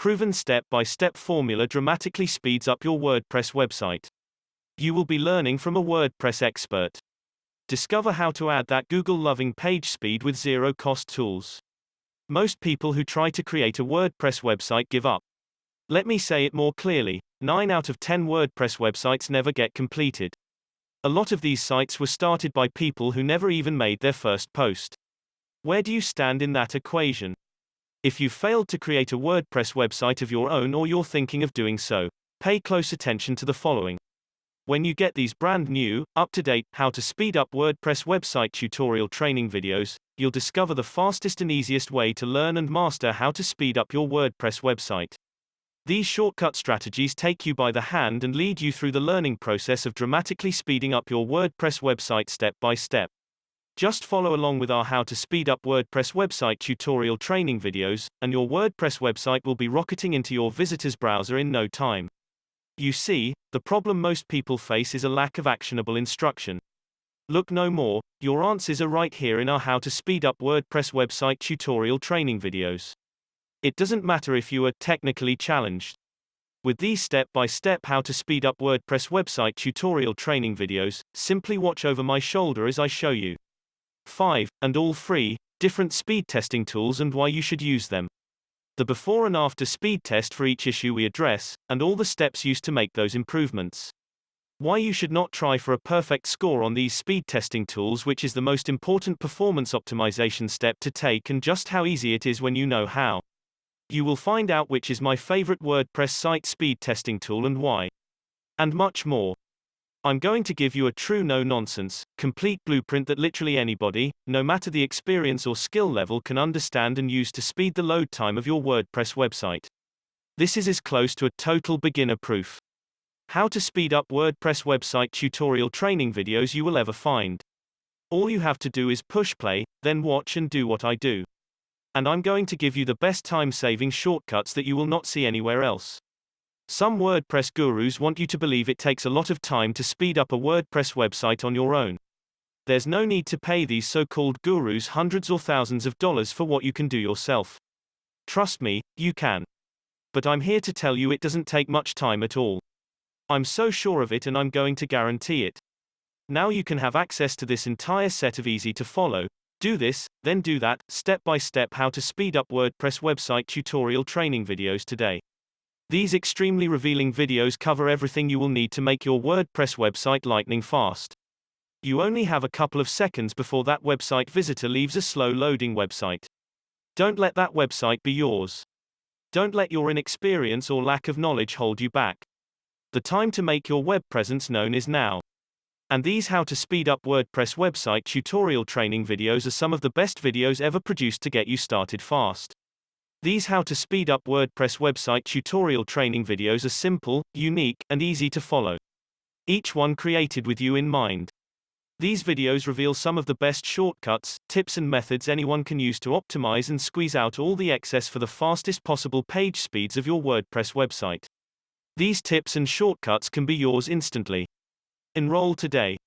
proven step-by-step formula dramatically speeds up your WordPress website. You will be learning from a WordPress expert. Discover how to add that Google-loving page speed with zero-cost tools. Most people who try to create a WordPress website give up. Let me say it more clearly, 9 out of 10 WordPress websites never get completed. A lot of these sites were started by people who never even made their first post. Where do you stand in that equation? If you failed to create a WordPress website of your own or you're thinking of doing so, pay close attention to the following. When you get these brand new, up-to-date, how to speed up WordPress website tutorial training videos, you'll discover the fastest and easiest way to learn and master how to speed up your WordPress website. These shortcut strategies take you by the hand and lead you through the learning process of dramatically speeding up your WordPress website step by step. Just follow along with our How to Speed Up WordPress Website tutorial training videos, and your WordPress website will be rocketing into your visitor's browser in no time. You see, the problem most people face is a lack of actionable instruction. Look no more, your answers are right here in our How to Speed Up WordPress Website tutorial training videos. It doesn't matter if you are technically challenged. With these step-by-step How to Speed Up WordPress Website tutorial training videos, simply watch over my shoulder as I show you 5, and all free, different speed testing tools and why you should use them. The before and after speed test for each issue we address, and all the steps used to make those improvements. Why you should not try for a perfect score on these speed testing tools, which is the most important performance optimization step to take, and just how easy it is when you know how. You will find out which is my favorite WordPress site speed testing tool and why. And much more. I'm going to give you a true no-nonsense, complete blueprint that literally anybody, no matter the experience or skill level, can understand and use to speed the load time of your WordPress website. This is as close to a total beginner proof. How to speed up WordPress website tutorial training videos you will ever find. All you have to do is push play, then watch and do what I do. And I'm going to give you the best time-saving shortcuts that you will not see anywhere else. Some WordPress gurus want you to believe it takes a lot of time to speed up a WordPress website on your own. There's no need to pay these so-called gurus hundreds or thousands of dollars for what you can do yourself. Trust me, you can. But I'm here to tell you it doesn't take much time at all. I'm so sure of it, and I'm going to guarantee it. Now you can have access to this entire set of easy to follow, do this, then do that, step-by-step how to speed up WordPress website tutorial training videos today. These extremely revealing videos cover everything you will need to make your WordPress website lightning fast. You only have a couple of seconds before that website visitor leaves a slow-loading website. Don't let that website be yours. Don't let your inexperience or lack of knowledge hold you back. The time to make your web presence known is now. And these How to Speed Up WordPress Website tutorial training videos are some of the best videos ever produced to get you started fast. These How to Speed Up WordPress Website tutorial training videos are simple, unique, and easy to follow. Each one created with you in mind. These videos reveal some of the best shortcuts, tips and methods anyone can use to optimize and squeeze out all the excess for the fastest possible page speeds of your WordPress website. These tips and shortcuts can be yours instantly. Enroll today.